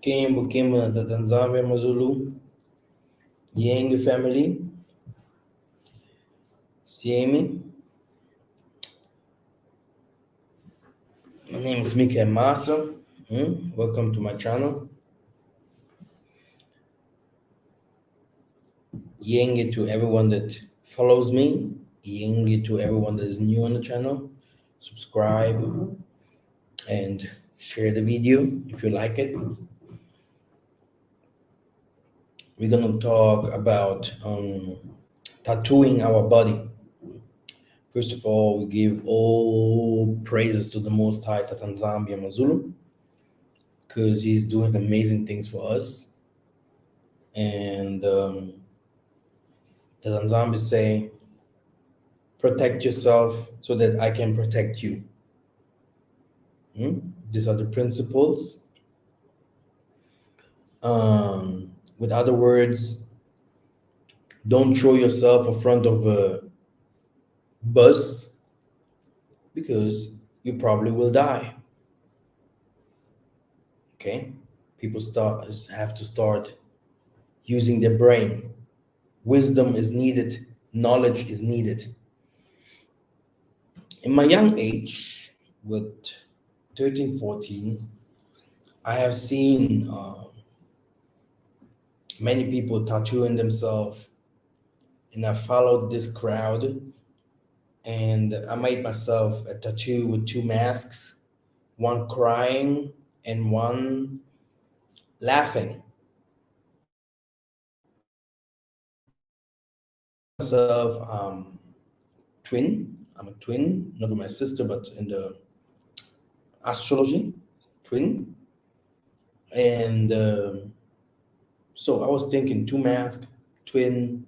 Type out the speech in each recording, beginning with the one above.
Kimbo na Tanzania Mazulu, Yang family, Siemi. My name is Mikhael Massa. Welcome to my channel. Yang to everyone that follows me. Yang to everyone that is new on the channel. Subscribe and share the video if you like it. We're gonna talk about tattooing our body. First of all, we give all praises to the Most High Tatanzambia Mazulu, because he's doing amazing things for us. And Tatanzambia say, protect yourself so that I can protect you. These are the principles. With other words, don't throw yourself in front of a bus because you probably will die. Okay? People have to start using their brain. Wisdom is needed. Knowledge is needed. In my young age, with 13, 14, I have seen many people tattooing themselves, and I followed this crowd, and I made myself a tattoo with two masks, one crying and one laughing. Myself twin. I'm a twin, not with my sister, but in the astrology, twin. And so I was thinking two masks, twin,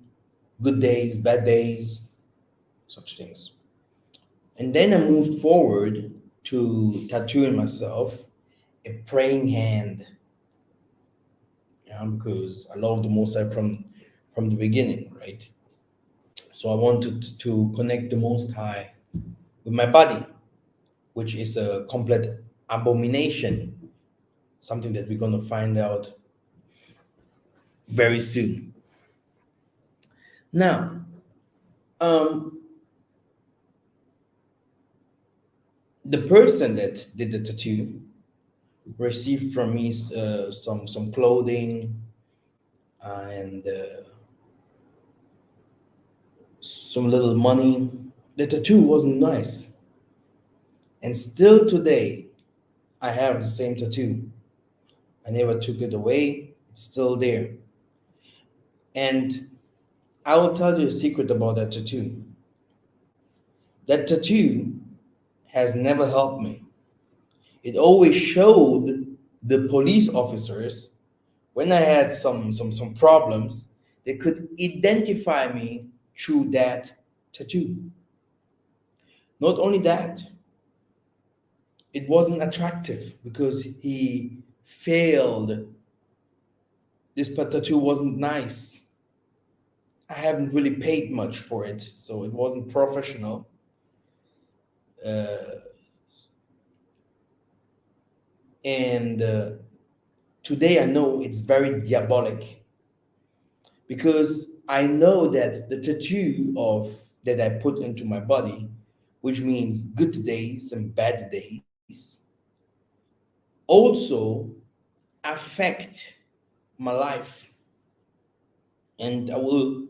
good days, bad days, such things. And then I moved forward to tattooing myself a praying hand. Because I love the Most High from the beginning, right? So I wanted to connect the Most High with my body, which is a complete abomination, something that we're going to find out very soon. Now, the person that did the tattoo received from me some clothing and some little money. The tattoo wasn't nice, and still today I have the same tattoo. I never took it away. It's still there. And I will tell you a secret about that tattoo. That tattoo has never helped me. It always showed the police officers when I had some problems, they could identify me through that tattoo. Not only that, it wasn't attractive because he failed. This tattoo wasn't nice. I haven't really paid much for it, so it wasn't professional. And today I know it's very diabolic, because I know that the tattoo of that I put into my body, which means good days and bad days, also affect my life. And I will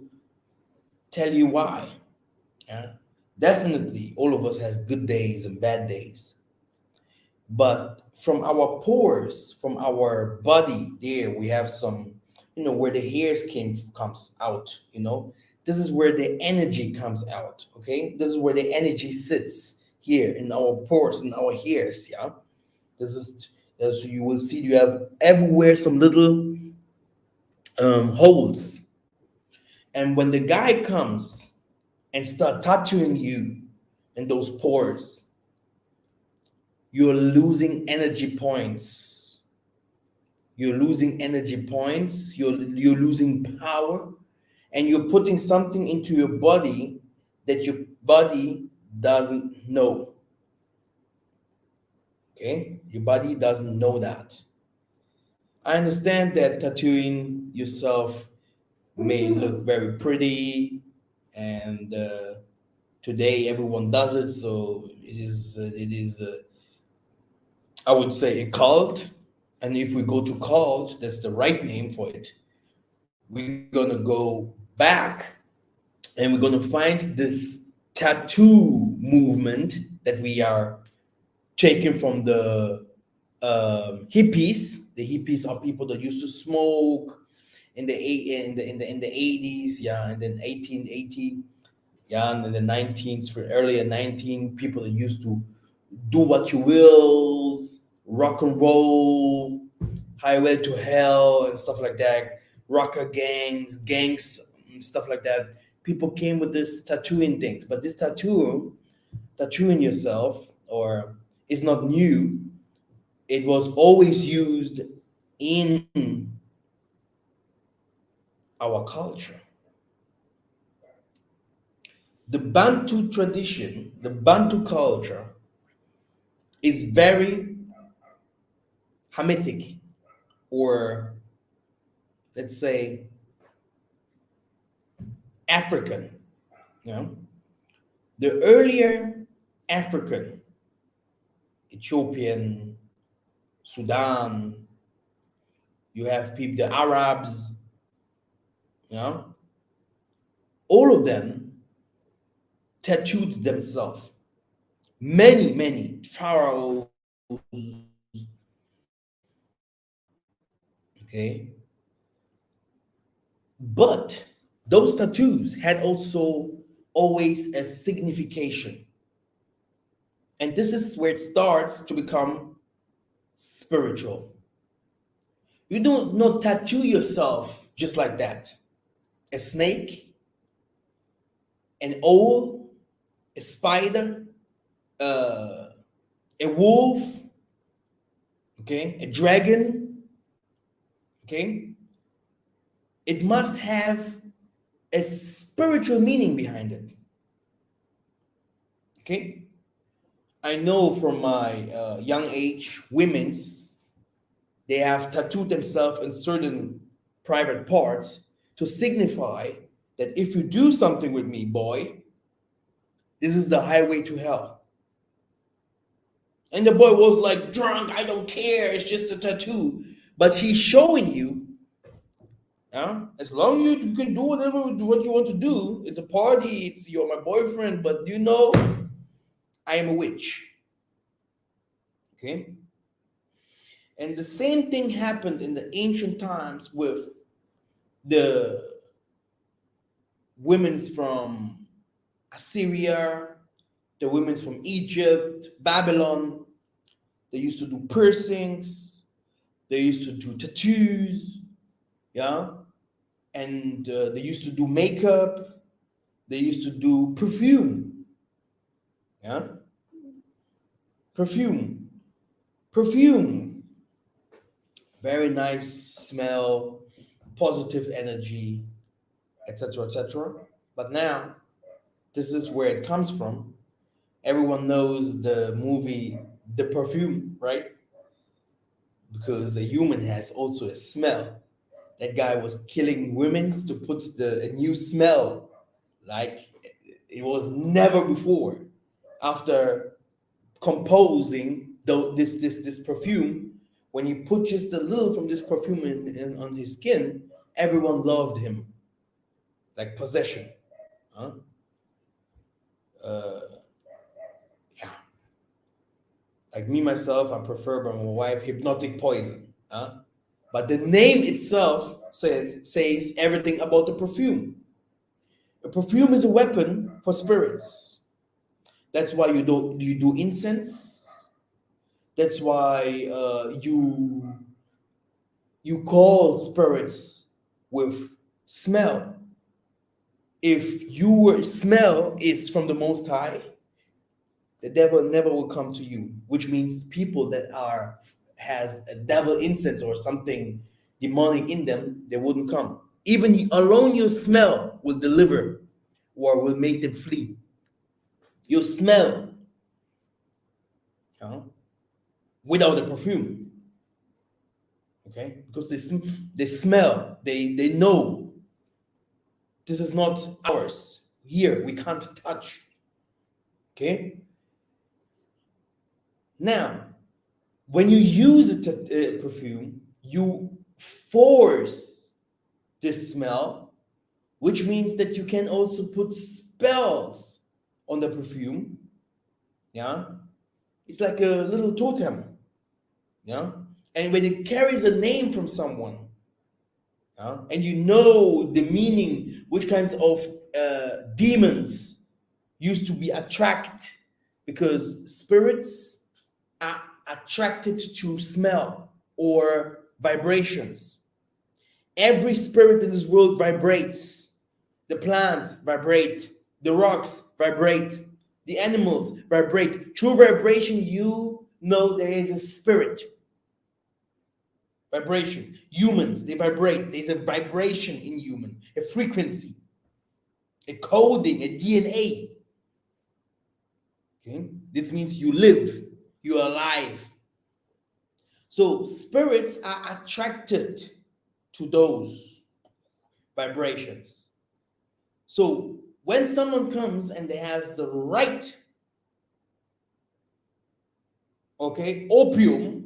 tell you why. Yeah? Definitely all of us has good days and bad days. But from our pores, from our body, there we have some, where the hairs comes out, this is where the energy comes out. Okay, this is where the energy sits, here in our pores, in our hairs. Yeah, this is, as you will see, you have everywhere some little holes. And when the guy comes and start tattooing you in those pores, you're losing energy points. You're losing energy points. You're losing power, and you're putting something into your body that your body doesn't know. Okay, your body doesn't know that. I understand that tattooing yourself may look very pretty, and today everyone does it. So it is I would say a cult. And if we go to cult, that's the right name for it. We're gonna go back and we're gonna find this tattoo movement that we are taking from the hippies. The hippies are people that used to smoke in the in the 80s, yeah, and then 1880, yeah, and then the 19th, for earlier 19, people that used to do what you wills, rock and roll, highway to hell, and stuff like that, rocker gangs, and stuff like that. People came with this tattooing things, but this tattooing yourself, or is not new. It was always used in our culture. The Bantu tradition, the Bantu culture, is very Hamitic, or let's say African. You know, the earlier African, Ethiopian, Sudan, you have people, the Arabs, you know, all of them tattooed themselves. Many pharaohs, okay, but those tattoos had also always a signification, and this is where it starts to become spiritual. You don't not tattoo yourself just like that. A snake, an owl, a spider, uh, a wolf, okay, a dragon, okay. It must have a spiritual meaning behind it, okay. I know from my young age, women's, they have tattooed themselves in certain private parts to signify that if you do something with me, boy, this is the highway to hell. And the boy was like, drunk, I don't care, it's just a tattoo. But he's showing you, as long as you can do whatever what you want to do, it's a party, it's you're my boyfriend, but I am a witch. Okay? And the same thing happened in the ancient times with the women's from Assyria, the women's from Egypt, Babylon. They used to do piercings, they used to do tattoos, yeah, and they used to do makeup, they used to do perfume, yeah, perfume, perfume, very nice smell, positive energy, etc., etc. But now, this is where it comes from. Everyone knows the movie The Perfume, right? Because a human has also a smell. That guy was killing women to put a new smell, like it was never before. After composing this perfume, when he put just a little from this perfume on his skin, everyone loved him, like possession. Huh? Uh, yeah, like me myself, I prefer by my wife hypnotic poison. Huh? But the name itself says everything about the perfume. A perfume is a weapon for spirits. That's why you do incense. That's why you call spirits with smell. If your smell is from the Most High, the devil never will come to you. Which means people that are has a devil incense or something demonic in them, they wouldn't come. Even alone, your smell will deliver or will make them flee. Your smell, you know, without the perfume. Okay, because they smell, they know this is not ours. Here we can't touch. Okay. Now, when you use a perfume, you force this smell, which means that you can also put spells on the perfume. Yeah, it's like a little totem. Yeah, and when it carries a name from someone, yeah, and you know the meaning, which kinds of demons used to be attracted, because spirits are attracted to smell or vibrations. Every spirit in this world vibrates. The plants vibrate, the rocks vibrate, the animals vibrate. Through vibration, you know there is a spirit. Vibration. Humans, they vibrate. There's a vibration in human, a frequency, a coding, a DNA. Okay? This means you live, you're alive. So spirits are attracted to those vibrations. So when someone comes and they has the right, okay, opium,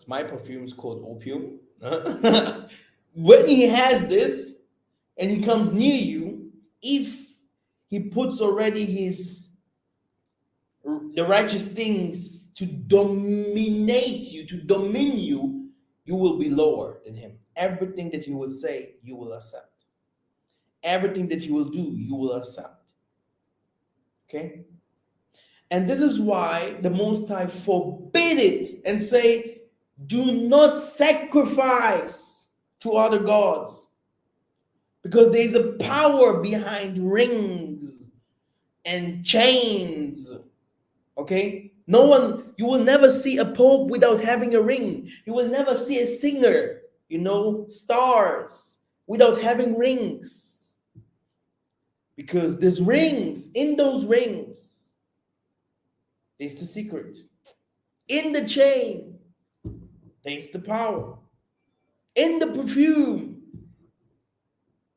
my perfume is called opium. When he has this and he comes near you, if he puts already the righteous things to dominate you, to domine you, you will be lower than him. Everything that he will say, you will accept. Everything that he will do, you will accept. Okay? And this is why the Most High forbid it and say, do not sacrifice to other gods. Because there is a power behind rings and chains. Okay? No one, you will never see a pope without having a ring. You will never see a singer, stars, without having rings. Because there's rings, in those rings is the secret. In the chain, there's the power. In the perfume,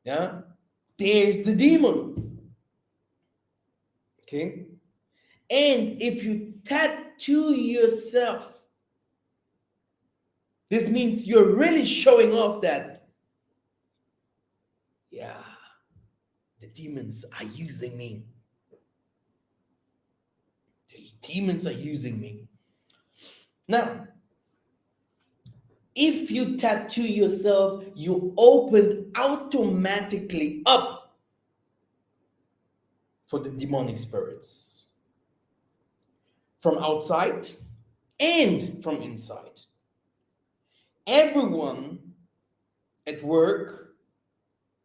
yeah, there's the demon. Okay? And if you tattoo yourself, this means you're really showing off that, yeah, the demons are using me. The demons are using me. Now, if you tattoo yourself, you open automatically up for the demonic spirits from outside and from inside. Everyone at work,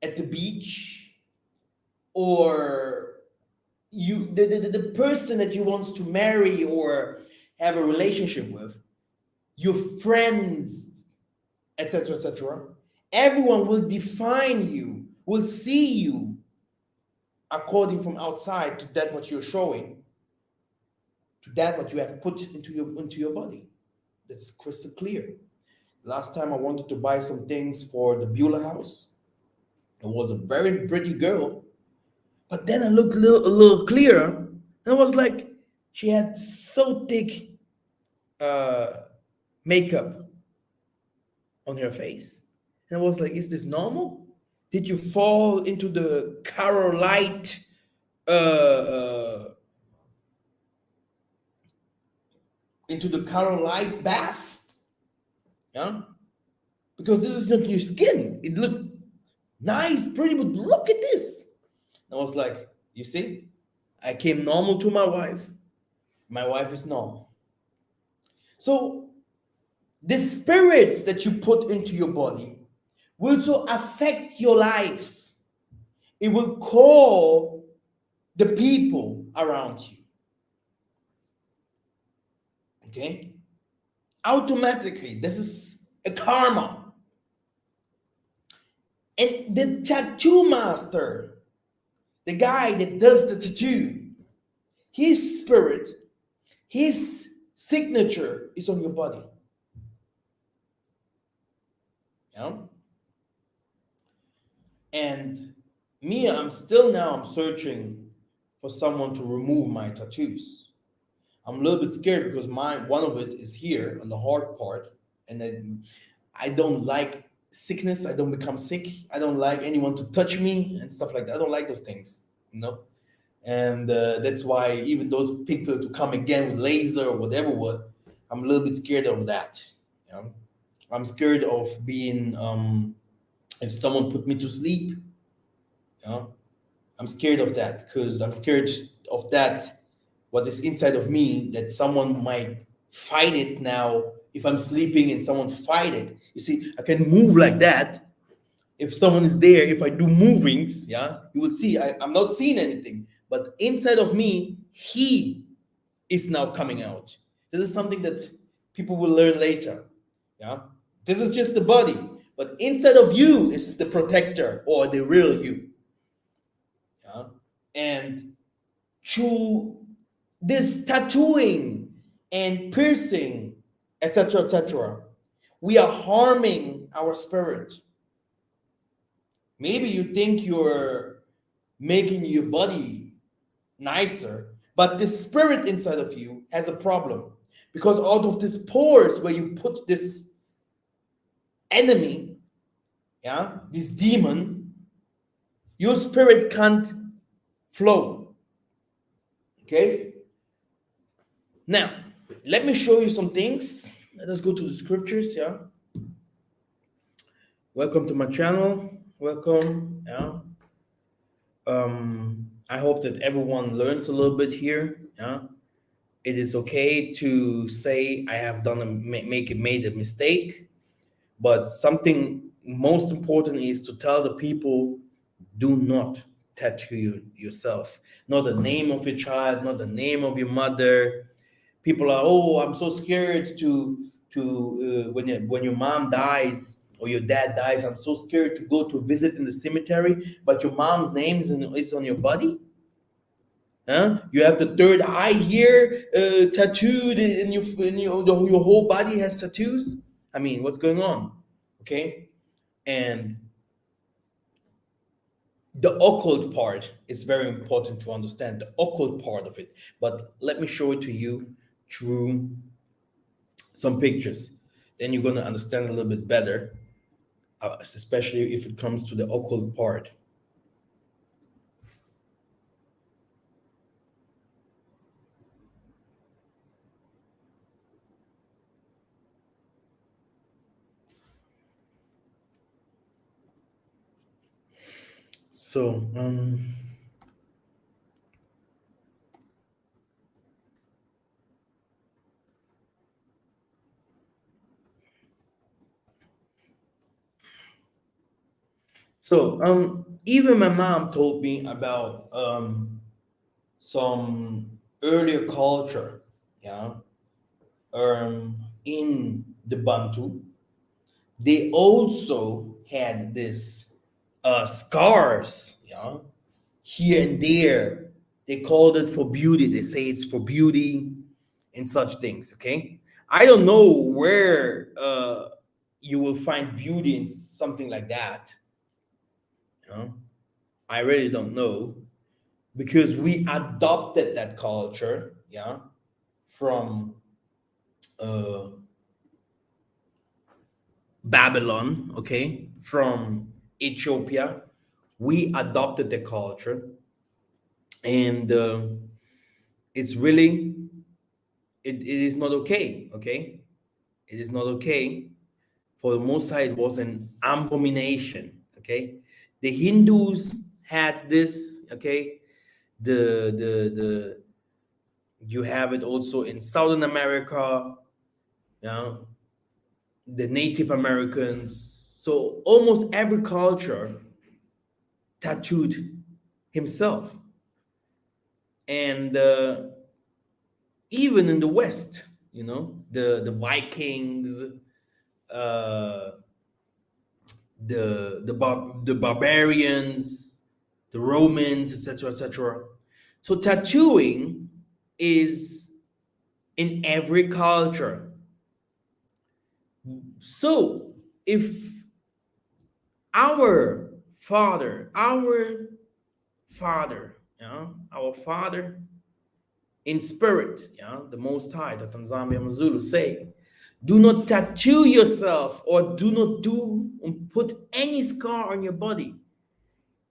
at the beach, or the person that you want to marry or have a relationship with, your friends, etc., etc., everyone will define you, will see you according from outside to that what you're showing, to that what you have put into your body. That's crystal clear. Last time I wanted to buy some things for the Beulah house. It was a very pretty girl, but then I looked a little clearer, and I was like, she had so thick makeup on her face. And I was like, is this normal? Did you fall into the Carolite bath? Yeah? Because this is not your skin. It looks nice, pretty, but look at this. I was like, you see, I came normal to my wife. My wife is normal. So the spirits that you put into your body will so affect your life. It will call the people around you. Okay? Automatically, this is a karma. And the tattoo master, the guy that does the tattoo, his spirit, his signature is on your body. You know? And me, I'm searching for someone to remove my tattoos. I'm a little bit scared because one of it is here on the hard part, and then I don't like sickness. I don't become sick. I don't like anyone to touch me and stuff like that. I don't like those things, you know. And that's why even those people to come again with laser or whatever, what I'm a little bit scared of that. You know? I'm scared of being if someone put me to sleep. You know, I'm scared of that because I'm scared of that what is inside of me that someone might fight it now if I'm sleeping and someone fight it. You see, I can move like that. If someone is there, if I do movings, yeah, you will see I'm not seeing anything. But inside of me, he is now coming out. This is something that people will learn later. Yeah. This is just the body. But inside of you is the protector or the real you. Yeah. And through this tattooing and piercing, etc., etc., we are harming our spirit. Maybe you think you're making your body nicer, but the spirit inside of you has a problem because out of these pores where you put this enemy, yeah, this demon, your spirit can't flow. Okay. Now, let me show you some things. Let us go to the scriptures. Yeah. Welcome to my channel. Welcome. Yeah. I hope that everyone learns a little bit here. Yeah. It is okay to say I have done made a mistake, but something most important is to tell the people, do not tattoo yourself. Not the name of your child, not the name of your mother. People are, oh, I'm so scared to when your mom dies or your dad dies, I'm so scared to go to visit in the cemetery, but your mom's name is on your body. Huh? You have the third eye here tattooed your whole body has tattoos. I mean, what's going on? Okay. And the occult part is very important to understand, the occult part of it. But let me show it to you through some pictures. Then you're going to understand a little bit better, especially if it comes to the occult part. So, even my mom told me about some earlier culture, yeah, in the Bantu. They also had this scars, yeah, here and there. They called it for beauty. They say it's for beauty and such things. Okay, I don't know where you will find beauty in something like that. You know, I really don't know because we adopted that culture, yeah, from uh, Babylon, okay, from Ethiopia. We adopted the culture, and it's really it is not okay. Okay, it is not okay. For the Most High, it was an abomination. Okay, the Hindus had this. Okay, the you have it also in Southern America. You know, the Native Americans. So almost every culture tattooed himself. And even in the West, you know, the Vikings, uh, the barbarians, the Romans, etc., etc. So tattooing is in every culture. So if Our Father, our Father in spirit, the Most High, the Tanzania Mazulu say, do not tattoo yourself or do not put any scar on your body.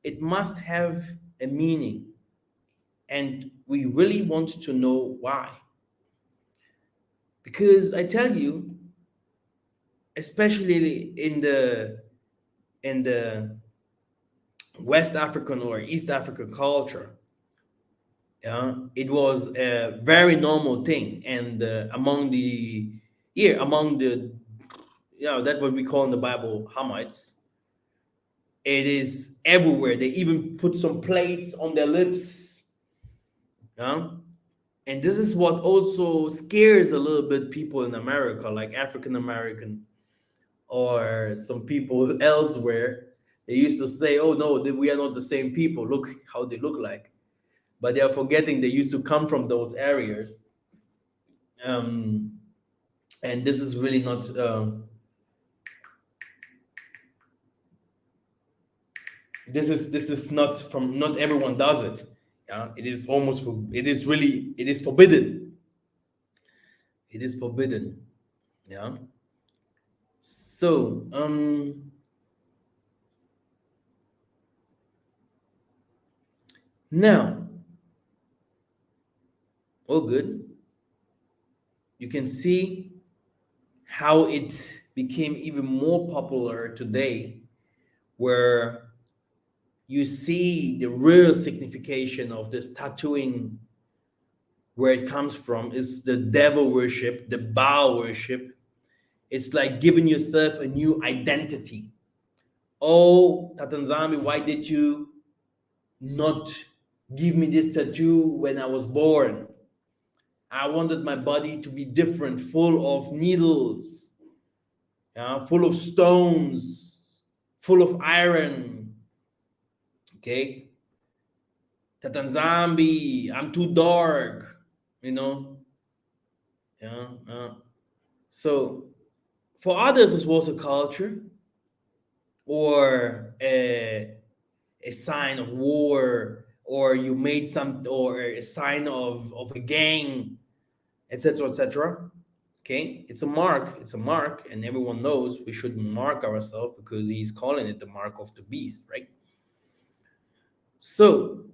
It must have a meaning. And we really want to know why. Because I tell you, especially in the West African or East African culture, it was a very normal thing. And among the that what we call in the Bible Hamites, it is everywhere. They even put some plates on their lips. And this is what also scares a little bit people in America, like African American or some people elsewhere. They used to say, oh no, we are not the same people. Look how they look like. But they are forgetting they used to come from those areas. And this is really not this is not everyone does it. It is it is forbidden. It is forbidden. Yeah. So now, oh good. You can see how it became even more popular today, where you see the real signification of this tattooing, where it comes from, is the devil worship, the Baal worship. It's like giving yourself a new identity. Oh, Tatanzami, why did you not give me this tattoo when I was born? I wanted my body to be different, full of needles, full of stones, full of iron. Okay? Tatanzambi, I'm too dark, you know. Yeah. So for others, it was a culture or a sign of war, or you made some, or a sign of a gang, etc., etc. Okay, it's a mark, and everyone knows we should mark ourselves because he's calling it the mark of the beast, right? So,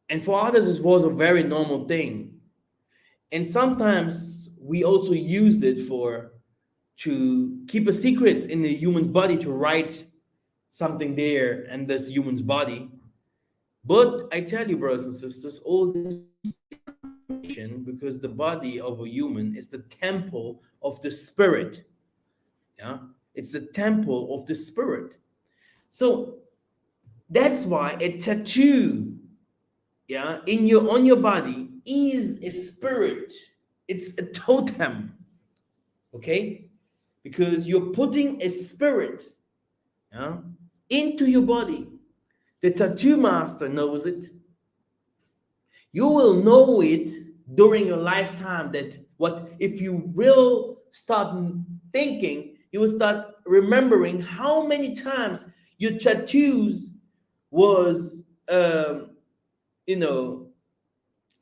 and for others, it was a very normal thing, and sometimes we also used it to keep a secret in the human's body, to write something there in this human's body. But I tell you, brothers and sisters, all this because the body of a human is the temple of the spirit. Yeah, it's the temple of the spirit. So that's why a tattoo, on your body is a spirit. It's a totem. Okay, because you're putting a spirit, into your body. The tattoo master knows it. You will know it during your lifetime, that what if you will start thinking, you will start remembering how many times your tattoos was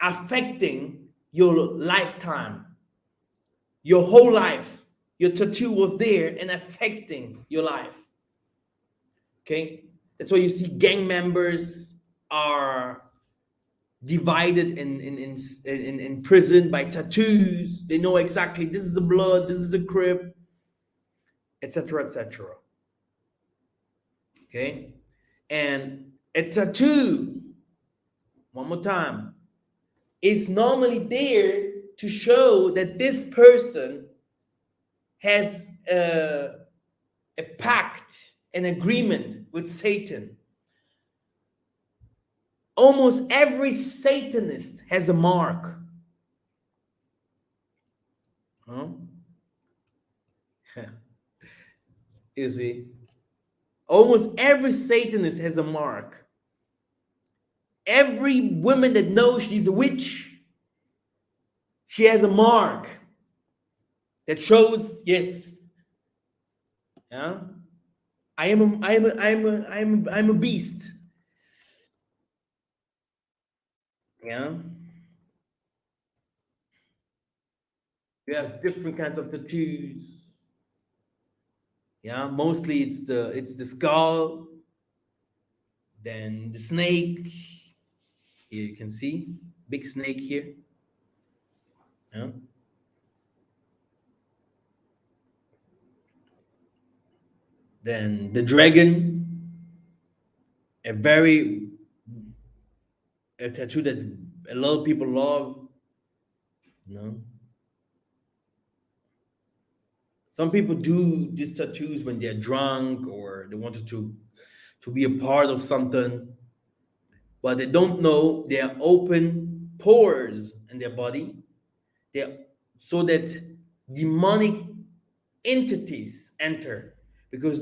affecting your lifetime, your whole life. Your tattoo was there and affecting your life. Okay, that's why you see gang members are divided in prison by tattoos. They know exactly this is a blood, this is a crib, etc., etc. Okay, and a tattoo, one more time, is normally there to show that this person has a pact, an agreement with Satan. Almost every Satanist has a mark. You see? Almost every Satanist has a mark. Every woman that knows she's a witch, she has a mark that shows, yes, I'm a beast. Yeah. You have different kinds of tattoos. Yeah, mostly it's the skull, then the snake. Here you can see big snake here. Yeah. Then the dragon, a very a tattoo that a lot of people love. You know, some people do these tattoos when they're drunk or they wanted to be a part of something, but they don't know they are open pores in their body. They are, so that demonic entities enter, because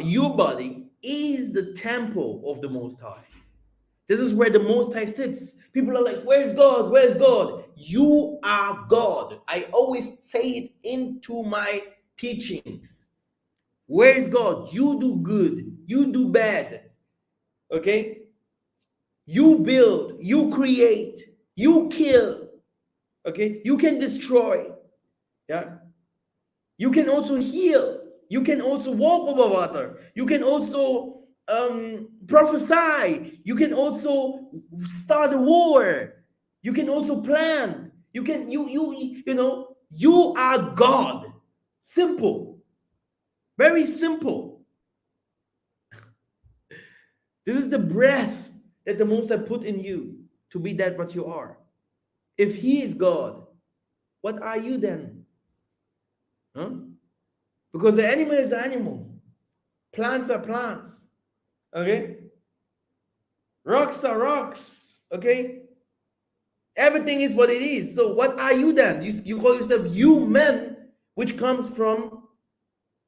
your body is the temple of the Most High. This is where the Most High sits. People are like, "Where's God? Where's God?" You are God. I always say it into my teachings. Where is God? You do good. You do bad. Okay? You build. You create. You kill. Okay? You can destroy. Yeah? You can also heal. You can also walk over water. You can also prophesy. You can also start a war. You can also plant. You are God. Simple. Very simple. This is the breath that the Most High put in you to be that what you are. If He is God, what are you then? Huh? Because the animal is the animal. Plants are plants. Okay? Rocks are rocks. Okay? Everything is what it is. So what are you then? You call yourself human, which comes from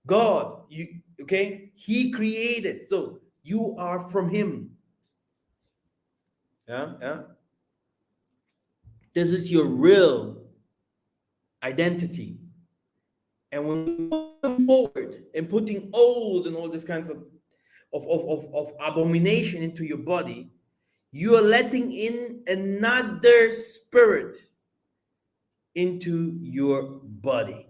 God. Okay? He created. So you are from Him. Yeah? Yeah. This is your real identity. And when you move forward and putting old and all these kinds of abomination into your body, you are letting in another spirit into your body.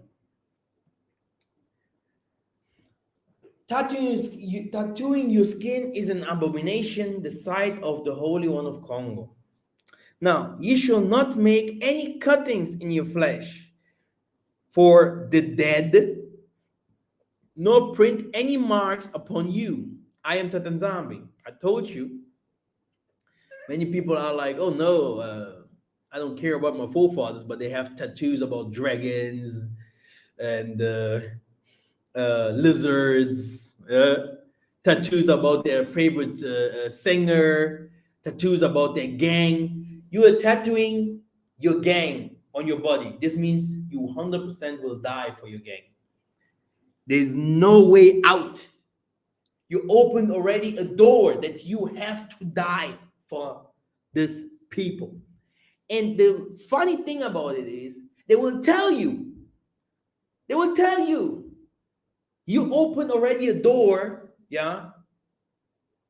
Tattooing your skin is an abomination, the sight of the Holy One of Congo. Now, ye shall not make any cuttings in your flesh for the dead, nor print any marks upon you. I am Tatanzambi. I told you. Many people are like, oh no, I don't care about my forefathers, but they have tattoos about dragons and lizards, tattoos about their favorite singer, tattoos about their gang. You are tattooing your gang on your body. This means you 100% will die for your gang. There's no way out. You opened already a door that you have to die for these people. And the funny thing about it is, they will tell you, you open already a door, yeah,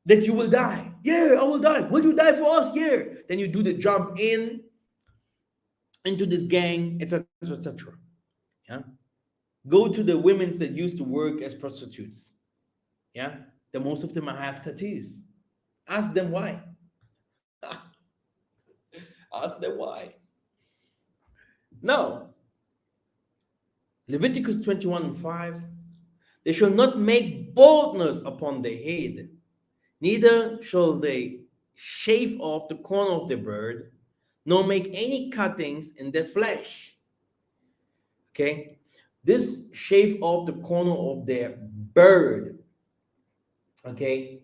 that you will die. Yeah, I will die. Will you die for us? Yeah. Then you do the jump into this gang, etc., etc. Yeah. Go to the women that used to work as prostitutes. Yeah. The most of them have tattoos. Ask them why. Ask them why. Now, Leviticus 21:5. They shall not make baldness upon their head, neither shall they shave off the corner of their beard, nor make any cuttings in their flesh. Okay? This shave off the corner of their beard. Okay?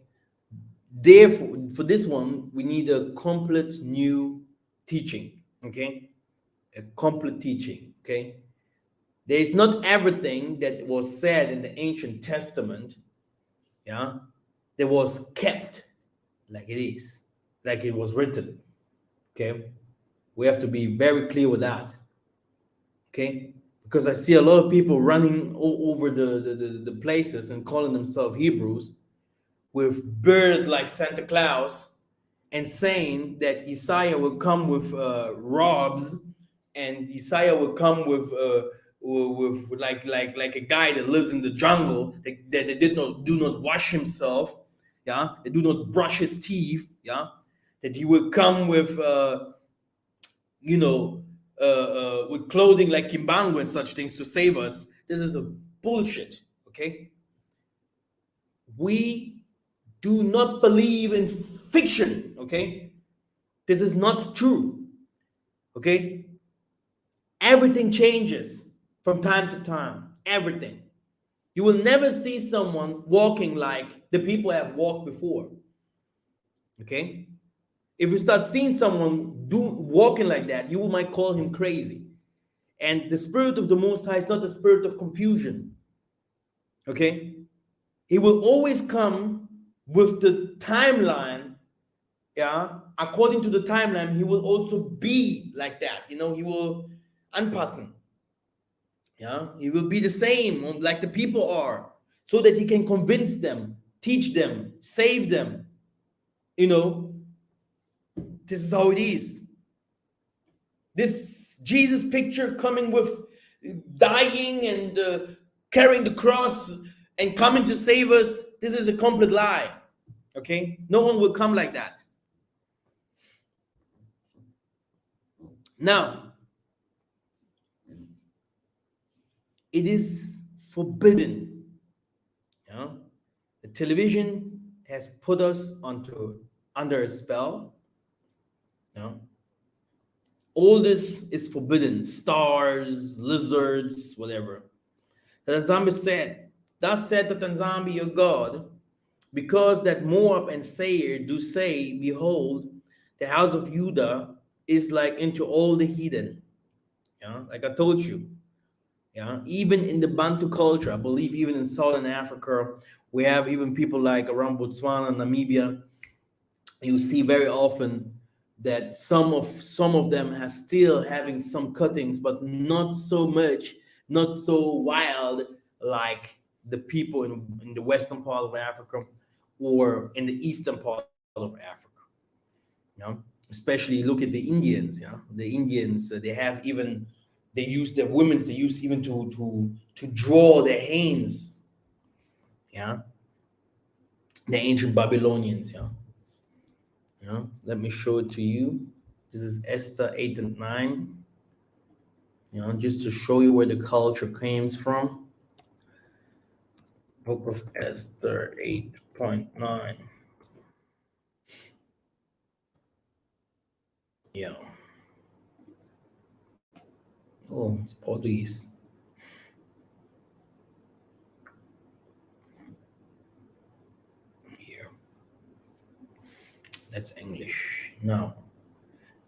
Therefore, for this one, we need a complete new teaching. Okay? A complete teaching. Okay? There is not everything that was said in the ancient testament, yeah, that was kept like it is, like it was written. Okay, we have to be very clear with that. Okay, because I see a lot of people running over the places and calling themselves Hebrews with bird like Santa Claus, and saying that Isaiah will come with robes, and Isaiah will come with like a guy that lives in the jungle, that did not do not wash himself, yeah, that do not brush his teeth, yeah, that he will come with you know with clothing like Kimbangu and such things to save us. This is a bullshit. Okay, we do not believe in fiction. Okay, this is not true. Okay, everything changes from time to time. Everything. You will never see someone walking like the people have walked before. Okay, if you start seeing someone walking like that, you might call him crazy. And the spirit of the Most High is not the spirit of confusion. Okay, he will always come with the timeline. Yeah, according to the timeline, he will also be like that. He will unpassen. Yeah, he will be the same like the people are, so that he can convince them, teach them, save them. You know, this is how it is. This Jesus picture coming with dying and carrying the cross and coming to save us, this is a complete lie. Okay, no one will come like that. Now, it is forbidden. The television has put us under a spell. All this is forbidden. Stars, lizards, whatever. The Tanzania said, "Thus said the Tanzania your God, because that Moab and Seir do say, behold, the house of Judah is like into all the heathen." Like I told you. Even in the Bantu culture, I believe even in Southern Africa, we have even people like around Botswana, Namibia. You see very often that some of them have still having some cuttings, but not so much, not so wild like the people in the western part of Africa or in the eastern part of Africa. Especially look at the Indians. The Indians, they have even, they use their women's, they use even to draw their hands. The ancient Babylonians. Let me show it to you. This is Esther 8 and 9. Just to show you where the culture comes from. Book of Esther 8.9. Yeah. Oh, it's Portuguese. Here. That's English. Now.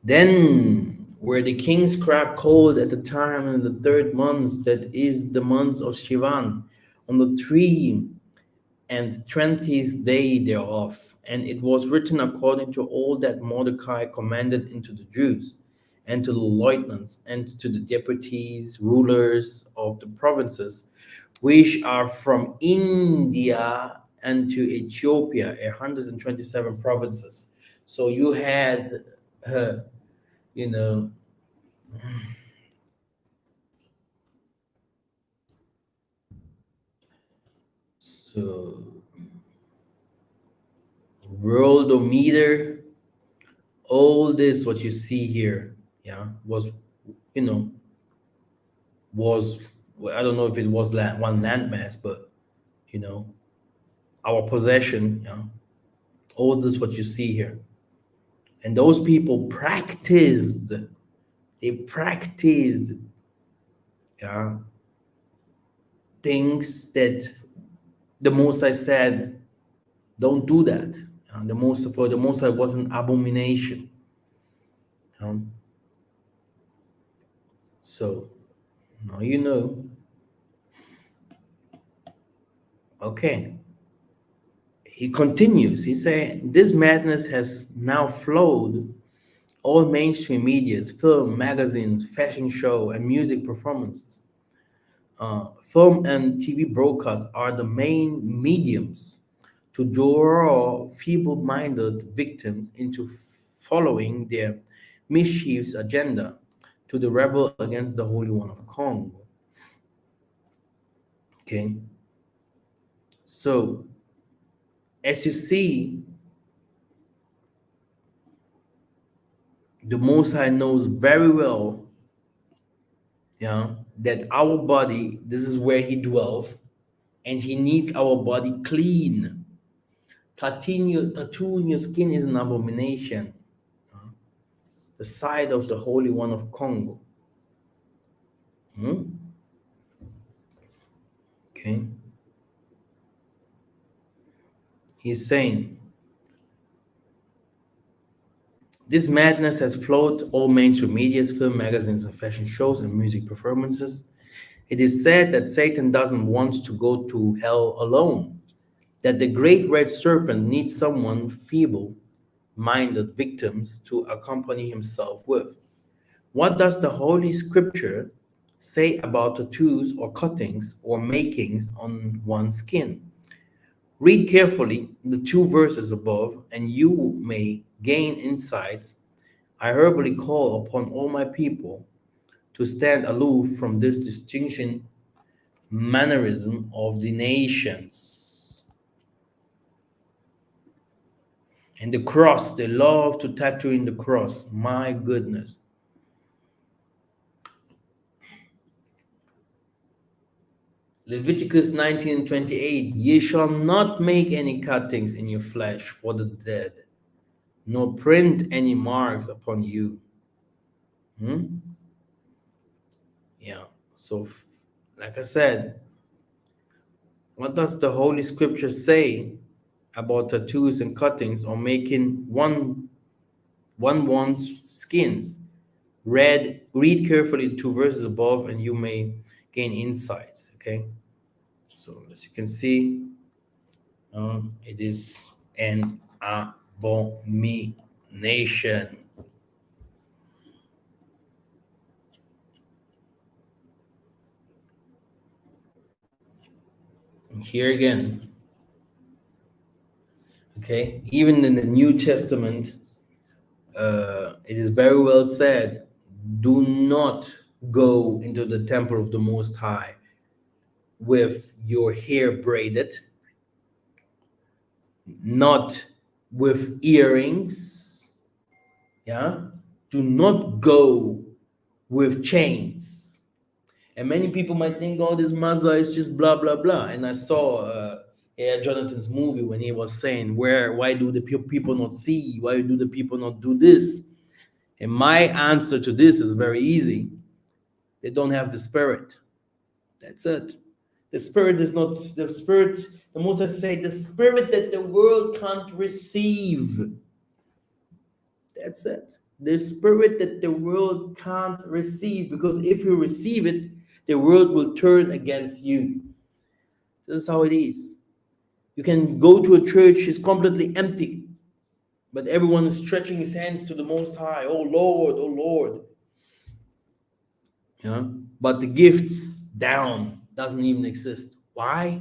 Then were the king's crab called at the time in the 3rd month, that is the month of Shivan, on the 3 and 20th day thereof. And it was written according to all that Mordecai commanded unto the Jews, and to the lieutenants, and to the deputies, rulers of the provinces, which are from India and to Ethiopia, 127 provinces. So you had, you know, so worldometer, all this what you see here, was, you know, was, well, I don't know if it was one landmass, but our possession, all this what you see here, and those people practiced, they practiced, yeah, things that the Most I said, don't do that. For the Most I was an abomination. So now you know. Okay. He continues. He said, "This madness has now flowed all mainstream medias, film, magazines, fashion show, and music performances. Film and TV broadcasts are the main mediums to draw feeble-minded victims into following their mischievous agenda to the rebel against the Holy One of Congo. Okay, so as you see, the Most High knows very well, that our body, this is where He dwells, and He needs our body clean. Tattooing your skin is an abomination. The side of the Holy One of Congo. Hmm? Okay. He's saying, this madness has flowed all mainstream media, film, magazines, and fashion shows and music performances. It is said that Satan doesn't want to go to hell alone, that the great red serpent needs someone feeble minded victims to accompany himself with. What does the Holy Scripture say about tattoos or cuttings or makings on one's skin? Read carefully the two verses above, and you may gain insights. I humbly call upon all my people to stand aloof from this distinction mannerism of the nations. And the cross, they love to tattoo in the cross. My goodness. Leviticus 19:28, ye shall not make any cuttings in your flesh for the dead, nor print any marks upon you. Hmm? Yeah. So, like I said, what does the Holy Scripture say about tattoos and cuttings or making one's skins? Read carefully the two verses above, and you may gain insights. Okay. So as you can see, it is an abomination. And here again, okay, even in the New Testament, it is very well said, do not go into the temple of the Most High with your hair braided, not with earrings. Yeah, do not go with chains. And many people might think, oh, this Massa is just blah blah blah. And I saw Jonathan's movie when he was saying, why do the people not see? Why do the people not do this? And my answer to this is very easy. They don't have the spirit. That's it. The spirit is not the spirit. The Moses say the spirit that the world can't receive. That's it. The spirit that the world can't receive, because if you receive it, the world will turn against you. This is how it is. You can go to a church, it's completely empty, but everyone is stretching his hands to the Most High. Oh Lord, oh Lord. Yeah. But the gifts down doesn't even exist. Why?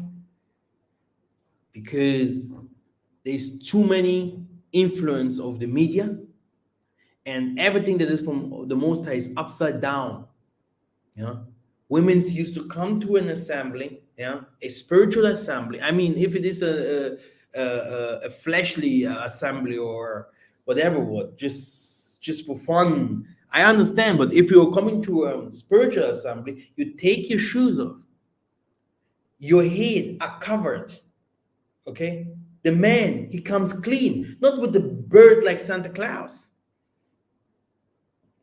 Because there's too many influence of the media, and everything that is from the Most High is upside down. Yeah, women's used to come to an assembly, yeah, a spiritual assembly. I mean, if it is a fleshly assembly or whatever, what just for fun, I understand. But if you're coming to a spiritual assembly, you take your shoes off, your head are covered. Okay, the man, he comes clean, not with the bird like Santa Claus.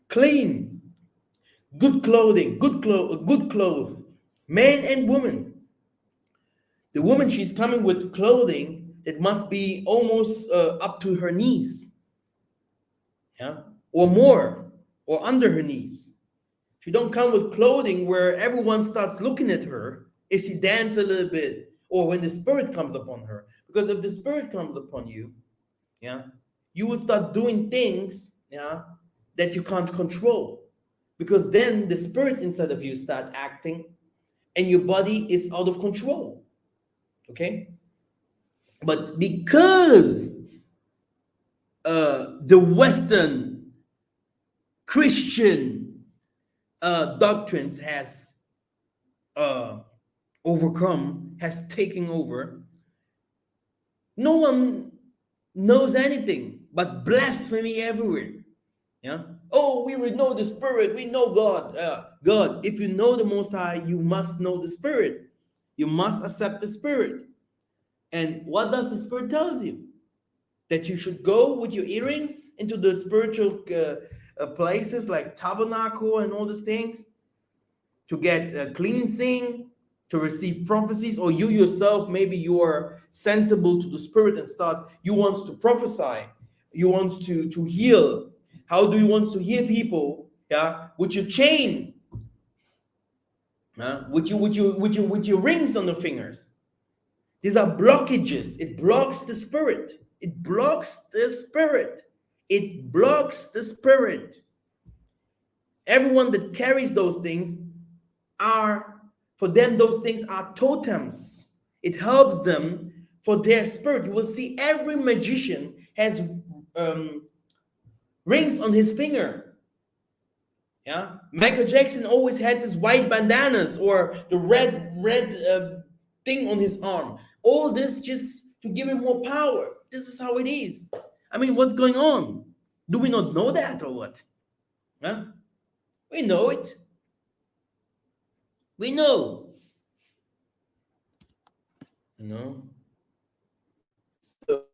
Clean, good clothing, good clothes, man and woman. The woman, she's coming with clothing that must be almost up to her knees, yeah, or more, or under her knees. She don't come with clothing where everyone starts looking at her if she dance a little bit, or when the spirit comes upon her. Because if the spirit comes upon you, yeah, you will start doing things, yeah, that you can't control, because then the spirit inside of you start acting, and your body is out of control. Okay? But because the Western Christian doctrines has overcome, has taken over, no one knows anything but blasphemy everywhere. Yeah. Oh, we would know the Spirit. We know God. God. If you know the Most High, you must know the Spirit. You must accept the Spirit. And what does the Spirit tells you? That you should go with your earrings into the spiritual places like tabernacle and all these things to get cleansing, to receive prophecies, or you yourself, maybe you are sensible to the Spirit and start, you want to prophesy, you want to heal. How do you want to heal people? Yeah, with your chain, with your rings on the fingers. These are blockages. It blocks the Spirit. It blocks the Spirit. It blocks the Spirit. Everyone that carries those things are, for them, those things are totems. It helps them for their spirit. You will see every magician has rings on his finger. Yeah, Michael Jackson always had this white bandanas or the red thing on his arm. All this just to give him more power. This is how it is. I mean, what's going on? Do we not know that or what? Huh? We know it. We know. You know. So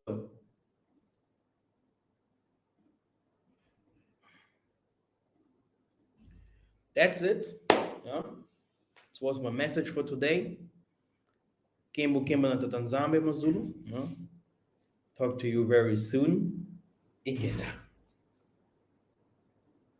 that's it. Yeah. This was my message for today. Kimbo Kimbo na Tatanzambe Mazulu. Yeah. Talk to you very soon. Ingeta.